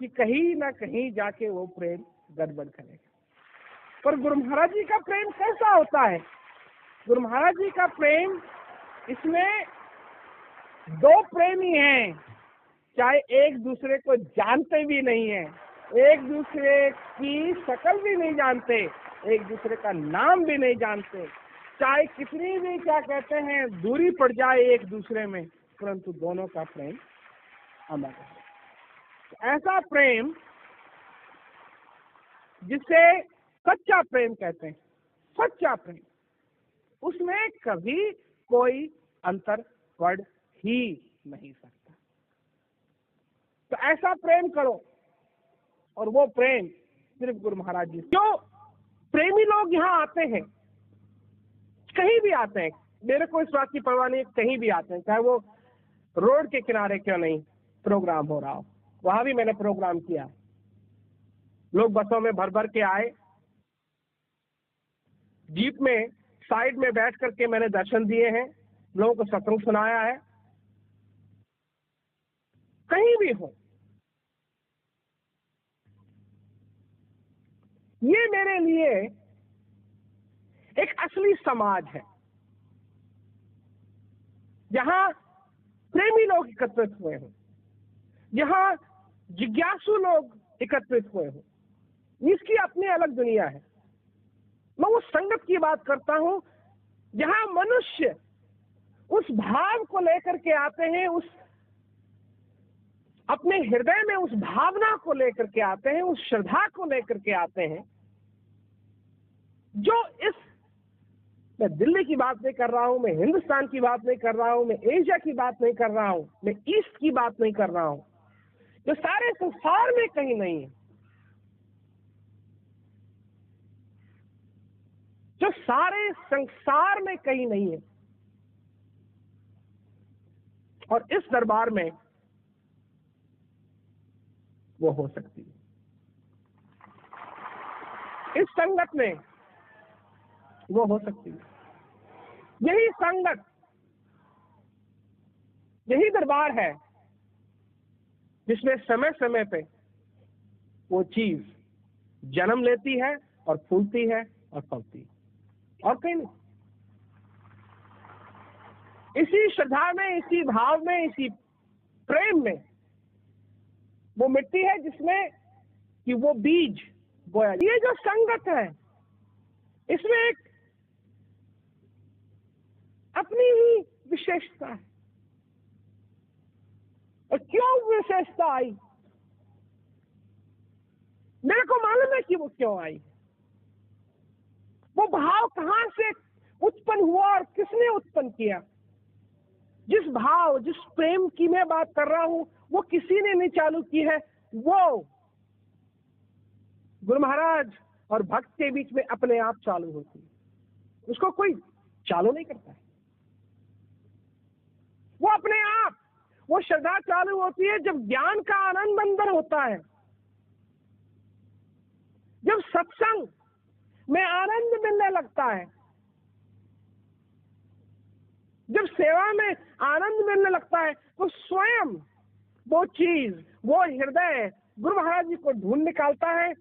कि कहीं ना कहीं जाके वो प्रेम गड़बड़ करेगा। पर गुरु महाराज जी का प्रेम कैसा होता है? गुरु महाराज जी का प्रेम, इसमें दो प्रेमी हैं, चाहे एक दूसरे को जानते भी नहीं है, एक दूसरे की शक्ल भी नहीं जानते, एक दूसरे का नाम भी नहीं जानते, चाहे कितनी भी क्या कहते हैं दूरी पड़ जाए एक दूसरे में, परंतु दोनों का प्रेम अमर है। ऐसा प्रेम जिसे सच्चा प्रेम कहते हैं, सच्चा प्रेम, उसमें कभी कोई अंतर पड़ ही नहीं सकता। तो ऐसा प्रेम करो, और वो प्रेम सिर्फ गुरु महाराज जी। जो प्रेमी लोग यहाँ आते हैं, कहीं भी आते हैं, मेरे को इस बात की परवाह नहीं, कहीं भी आते हैं, चाहे वो रोड के किनारे क्यों नहीं प्रोग्राम हो रहा हो, वहां भी मैंने प्रोग्राम किया, लोग बसों में भर भर के आए, जीप में साइड में बैठ करके मैंने दर्शन दिए हैं, लोगों को सत्संग सुनाया है, कहीं भी हो। ये मेरे लिए एक असली समाज है, जहां प्रेमी लोग एकत्रित हुए हैं, जहां जिज्ञासु लोग एकत्रित हुए हैं। इसकी अपनी अलग दुनिया है। मैं उस संगत की बात करता हूं जहां मनुष्य उस भाव को लेकर के आते हैं, उस अपने हृदय में उस भावना को लेकर के आते हैं, उस श्रद्धा को लेकर के आते हैं, जो इस, मैं दिल्ली की बात नहीं कर रहा हूं, मैं हिंदुस्तान की बात नहीं कर रहा हूं, मैं एशिया की बात नहीं कर रहा हूं, मैं ईस्ट की बात नहीं कर रहा हूं, जो सारे संसार में कहीं नहीं है, जो सारे संसार में कहीं नहीं है। और इस दरबार में वो हो सकती है, इस संगत में वो हो सकती है। यही संगत, यही दरबार है जिसमें समय समय पे वो चीज जन्म लेती है और फूलती है और फलती है, और कहीं नहीं। इसी श्रद्धा में, इसी भाव में, इसी प्रेम में वो मिट्टी है जिसमें कि वो बीज बोया। ये जो संगत है, इसमें एक अपनी ही विशेषता है। और क्यों विशेषता आई, मेरे को मालूम है कि वो क्यों आई। वो भाव कहां से उत्पन्न हुआ और किसने उत्पन्न किया। जिस भाव, जिस प्रेम की मैं बात कर रहा हूं, वो किसी ने नहीं चालू की है, वो गुरु महाराज और भक्त के बीच में अपने आप चालू होती है, उसको कोई चालू नहीं करता है। वो अपने आप, वो श्रद्धा चालू होती है जब ज्ञान का आनंद अंदर होता है, जब सत्संग में आनंद मिलने लगता है, जब सेवा में आनंद मिलने लगता है, तो स्वयं वो चीज, वो हृदय गुरु महाराज जी को ढूंढ निकालता है,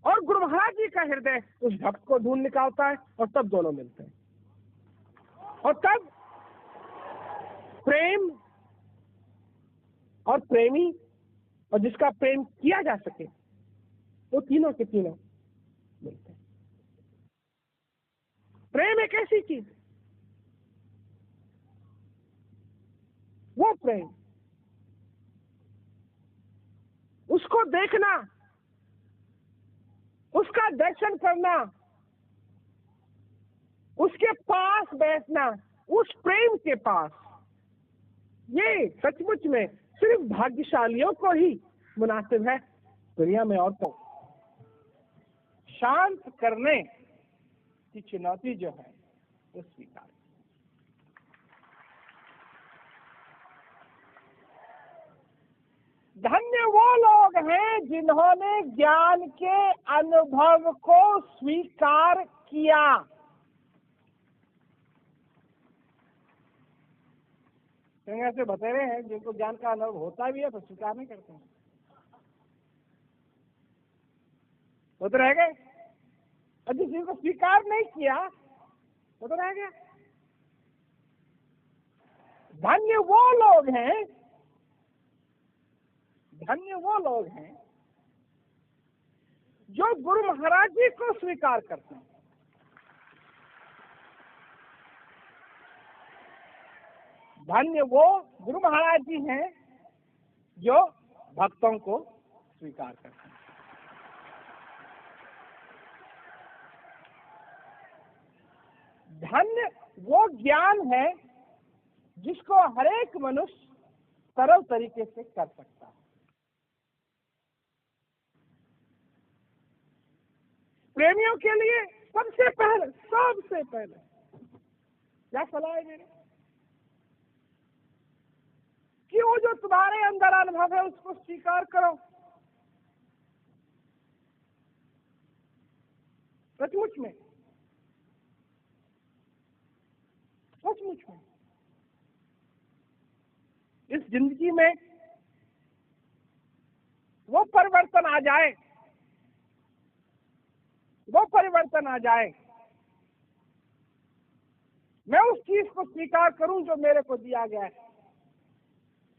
और गुरु महाराज जी का हृदय उस भक्त को ढूंढ निकालता है, और तब दोनों मिलते हैं। और तब प्रेम और प्रेमी, और जिसका प्रेम किया जा सके, वो तीनों के तीनों मिलते हैं। प्रेम एक ऐसी चीज, वो प्रेम, उसको देखना, उसका दर्शन करना, उसके पास बैठना, उस प्रेम के पास, ये सचमुच में सिर्फ भाग्यशालियों को ही मुनासिब है, दुनिया में और को शांत करने की चुनौती जो है वो स्वीकार। धन्य वो लोग हैं जिन्होंने ज्ञान के अनुभव को स्वीकार किया। ऐसे बतेरे हैं जिनको ज्ञान का अनुभव होता भी है तो स्वीकार नहीं करते हैं। वो तो रह गए, और जिस चीज को स्वीकार नहीं किया वो तो रह गया। धन्य वो लोग हैं, धन्य वो लोग हैं जो गुरु महाराज जी को स्वीकार करते हैं। धन्य वो गुरु महाराज जी हैं जो भक्तों को स्वीकार करते हैं। धन्य वो ज्ञान है जिसको हर एक मनुष्य सरल तरीके से कर सकता है। प्रेमियों के लिए सबसे पहले क्या सलाह है मेरी कि वो जो तुम्हारे अंदर अनुभव है उसको स्वीकार करो। सचमुच में इस जिंदगी में वो परिवर्तन आ जाए, मैं उस चीज को स्वीकार करूं जो मेरे को दिया गया है।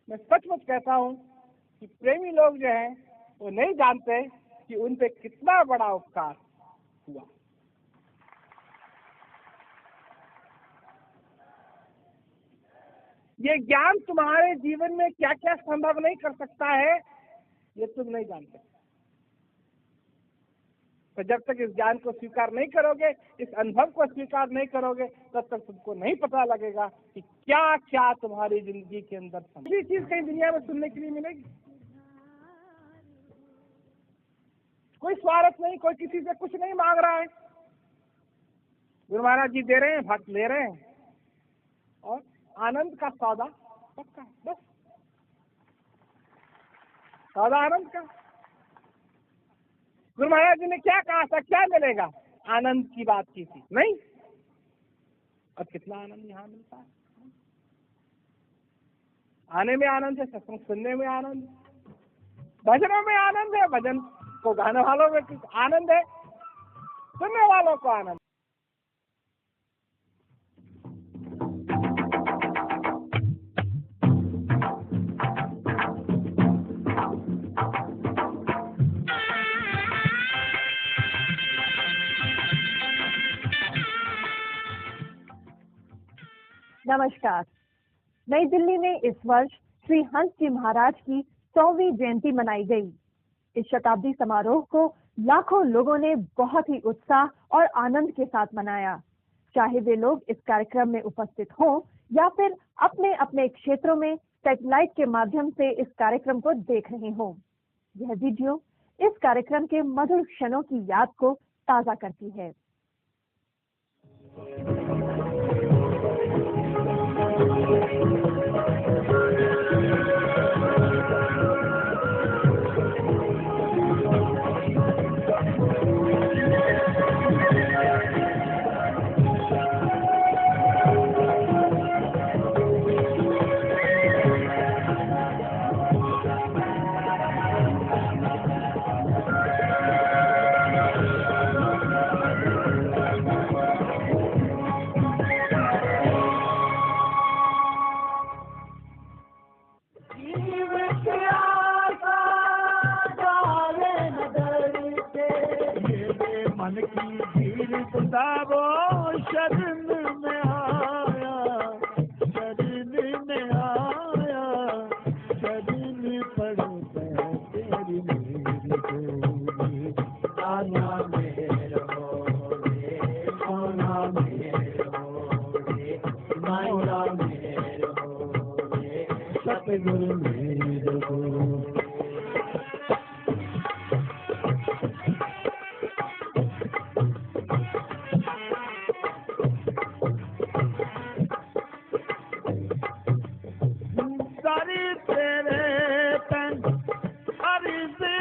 मैं सचमुच कहता हूं कि प्रेमी लोग जो हैं वो नहीं जानते कि उन पे कितना बड़ा उपकार हुआ। ये ज्ञान तुम्हारे जीवन में क्या क्या संभव नहीं कर सकता है ये तुम नहीं जानते। तो जब तक इस ज्ञान को स्वीकार नहीं करोगे, इस अनुभव को स्वीकार नहीं करोगे, तब तक तुमको नहीं पता लगेगा कि क्या क्या तुम्हारी जिंदगी के अंदर संभव। ये चीज कहीं दुनिया में सुनने के लिए मिलेगी। कोई स्वार्थ नहीं, कोई किसी से कुछ नहीं मांग रहा है। गुरु महाराज जी दे रहे हैं, भक्त ले रहे हैं, और आनंद का सौदा पक्का है। बस सौदा आनंद का। गुरु महाराज जी ने क्या कहा था, क्या मिलेगा? आनंद की बात की थी, नहीं? और कितना आनंद यहाँ मिलता है। आने में आनंद है, सत्संग सुनने में आनंद है, भजनों में आनंद है, भजन को गाने वालों में आनंद है, सुनने वालों को आनंद। नमस्कार। नई दिल्ली में इस वर्ष श्री हंस जी महाराज की 100वीं जयंती मनाई गई। इस शताब्दी समारोह को लाखों लोगों ने बहुत ही उत्साह और आनंद के साथ मनाया। चाहे वे लोग इस कार्यक्रम में उपस्थित हों या फिर अपने अपने क्षेत्रों में सैटेलाइट के माध्यम से इस कार्यक्रम को देख रहे हों। यह वीडियो इस कार्यक्रम के मधुर क्षणों की याद को ताजा करती है। तेरे तन हरि से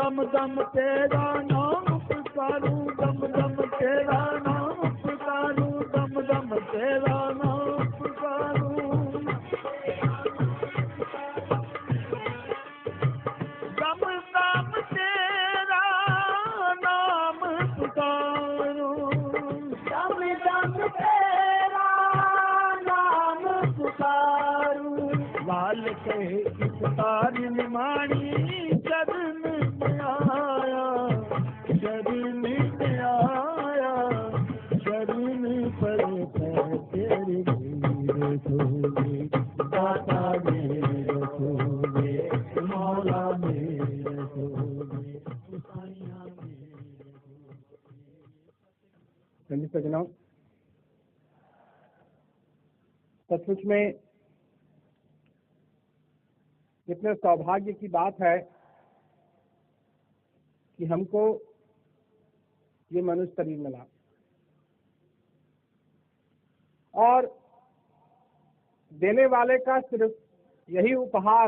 दम दम तेरा नाम पुकारूं, दम दम तेरा नाम पुकारूं, दम दम तेरा नाम पुकारूं, दम दम तेरा नाम पुकारूं, दम दम तेरा नाम पुकारूं। लाल कहे इस तार निमाणी चरण में आया, शरण में आया, शरण पर तेरे मेरे सोने, दाता मेरे सोने, मौला मेरे सोने, साईं मेरे। सजनाओ, सचमुच में कितने सौभाग्य की बात है कि हमको ये मनुष्य शरीर मिला, और देने वाले का सिर्फ यही उपहार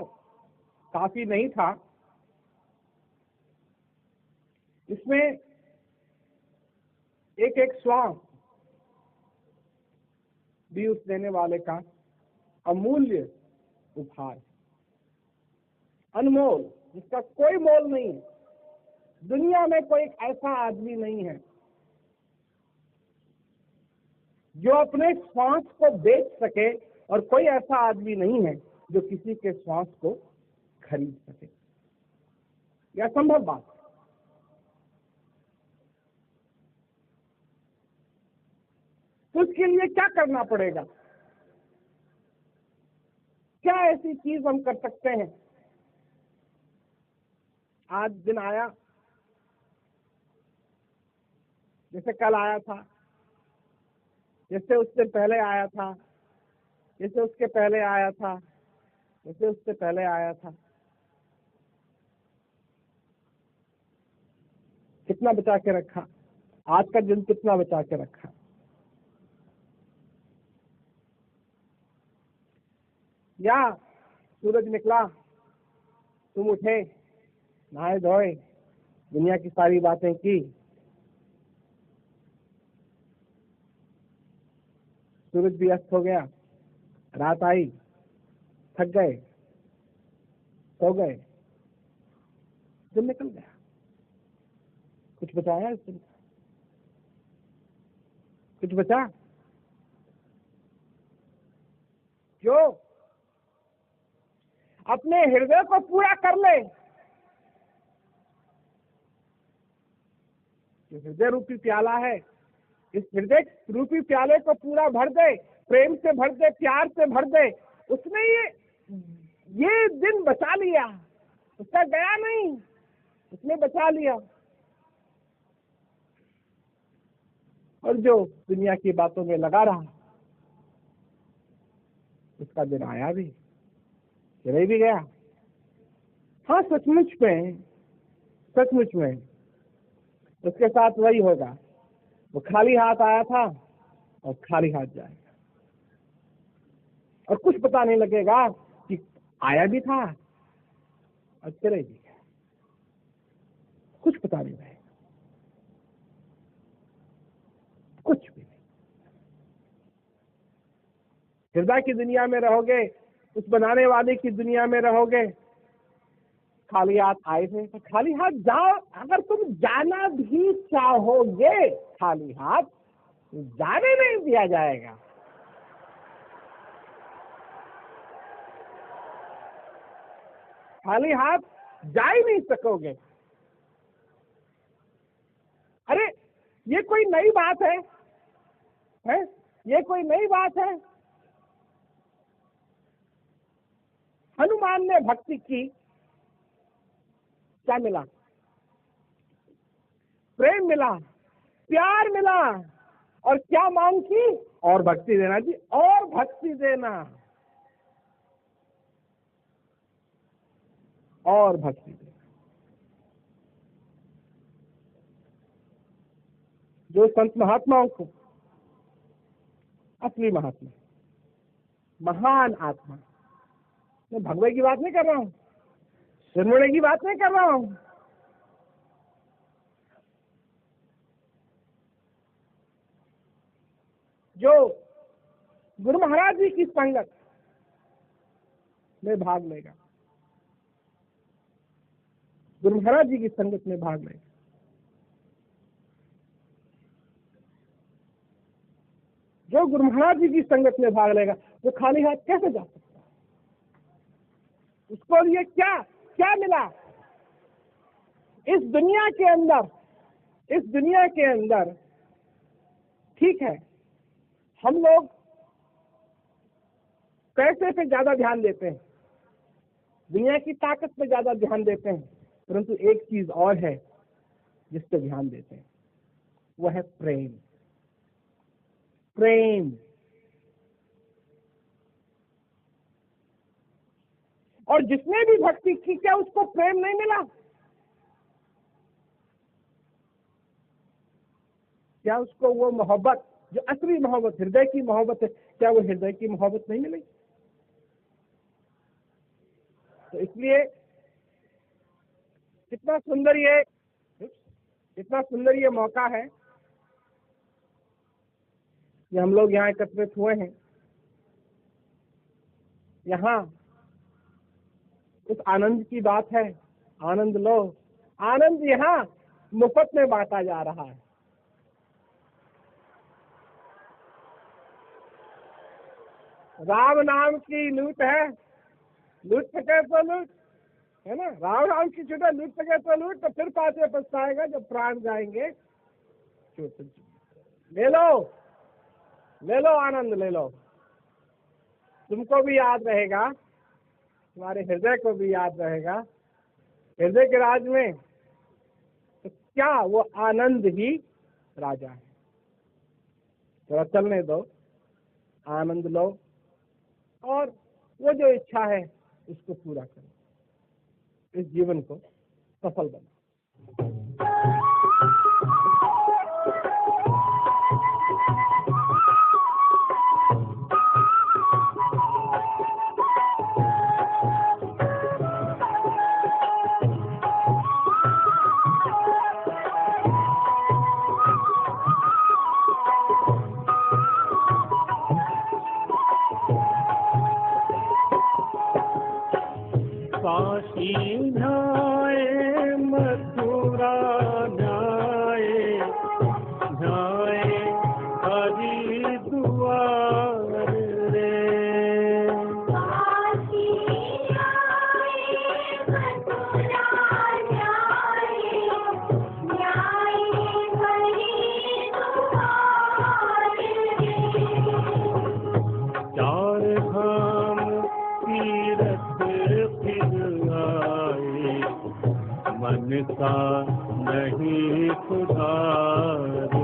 काफी नहीं था, इसमें एक एक श्वास भी उस देने वाले का अमूल्य उपहार, अनमोल, जिसका कोई मोल नहीं है। दुनिया में कोई ऐसा आदमी नहीं है जो अपने श्वास को बेच सके, और कोई ऐसा आदमी नहीं है जो किसी के श्वास को खरीद सके। यह असंभव बात है। तो उसके लिए क्या करना पड़ेगा? क्या ऐसी चीज हम कर सकते हैं? आज दिन आया, जैसे कल आया था, जैसे उससे पहले आया था, जैसे उसके पहले आया था, जैसे उससे पहले आया था। कितना बचा के रखा? आज का दिन कितना बचा के रखा? या सूरज निकला, तुम उठे, नहाए धोए, दुनिया की सारी बातें की, सूरज भी अस्त हो गया, रात आई, थक गए, सो गए, दिन निकल गया। कुछ बचाया इस दिन? कुछ बचा? जो अपने हृदय को पूरा कर ले, जो हृदय रूपी प्याला है, इस हृदय रूपी प्याले को पूरा भर दे, प्रेम से भर दे, प्यार से भर दे, उसने ये दिन बचा लिया। उसका गया नहीं, उसने बचा लिया। और जो दुनिया की बातों में लगा रहा, उसका दिन आया भी, चले भी गया। हाँ, सचमुच में उसके साथ वही होगा। वो खाली हाथ आया था और खाली हाथ जाएगा, और कुछ पता नहीं लगेगा कि आया भी था और चले भी गया। कुछ पता नहीं रहेगा, कुछ भी नहीं। हृदय की दुनिया में रहोगे, उस बनाने वाले की दुनिया में रहोगे। खाली हाथ आए थे तो खाली हाथ जाओ। अगर तुम जाना भी चाहोगे खाली हाथ, जाने नहीं दिया जाएगा। खाली हाथ जा ही नहीं सकोगे। अरे ये कोई नई बात है? ये कोई नई बात है? हनुमान ने भक्ति की, क्या मिला? प्रेम मिला, प्यार मिला, और क्या मांग की? और भक्ति देना जी, और भक्ति देना, और भक्ति देना। जो संत महात्माओं को, असली महात्मा, महान आत्मा, मैं भगवे की बात नहीं कर रहा हूं, सिरमोड़े की बात नहीं कर रहा हूं, जो गुरु महाराज जी की संगत में भाग लेगा, गुरु महाराज जी की संगत में भाग लेगा, जो गुरु महाराज जी की संगत में भाग लेगा वो खाली हाथ कैसे जा सकता है? उसको लिए क्या क्या मिला? इस दुनिया के अंदर ठीक है, हम लोग पैसे पे ज्यादा ध्यान देते हैं, दुनिया की ताकत पे ज्यादा ध्यान देते हैं, परंतु एक चीज और है जिस पे ध्यान देते हैं, वो है प्रेम। प्रेम। और जिसने भी भक्ति की, क्या उसको प्रेम नहीं मिला? क्या उसको वो मोहब्बत, जो असली मोहब्बत, हृदय की मोहब्बत है, क्या वो हृदय की मोहब्बत नहीं मिली? तो इसलिए कितना सुंदर ये मौका है कि हम लोग यहाँ एकत्रित हुए हैं। यहाँ उस आनंद की बात है, आनंद लो। आनंद यहाँ मुफ्त में बांटा जा रहा है। राम नाम की लूट है, लूट सके तो लूट, है ना? राम नाम की छूट है, लूट सके तो लूट, तो फिर पाछे पछताएगा जब प्राण जाएंगे। ले लो आनंद, ले लो। तुमको भी याद रहेगा, तुम्हारे हृदय को भी याद रहेगा, हृदय के राज में तो क्या वो आनंद ही राजा है। थोड़ा चलने दो, आनंद लो और वो जो इच्छा है उसको पूरा करो, इस जीवन को सफल बनाओ। काशी न्याय मथुरा न्याय, न्याय हरिद्वार रे। काशी न्याय मथुरा न्याय, न्याय हरिद्वार रे। चार धाम तीरथ फिर आए, मन का नहीं सुधार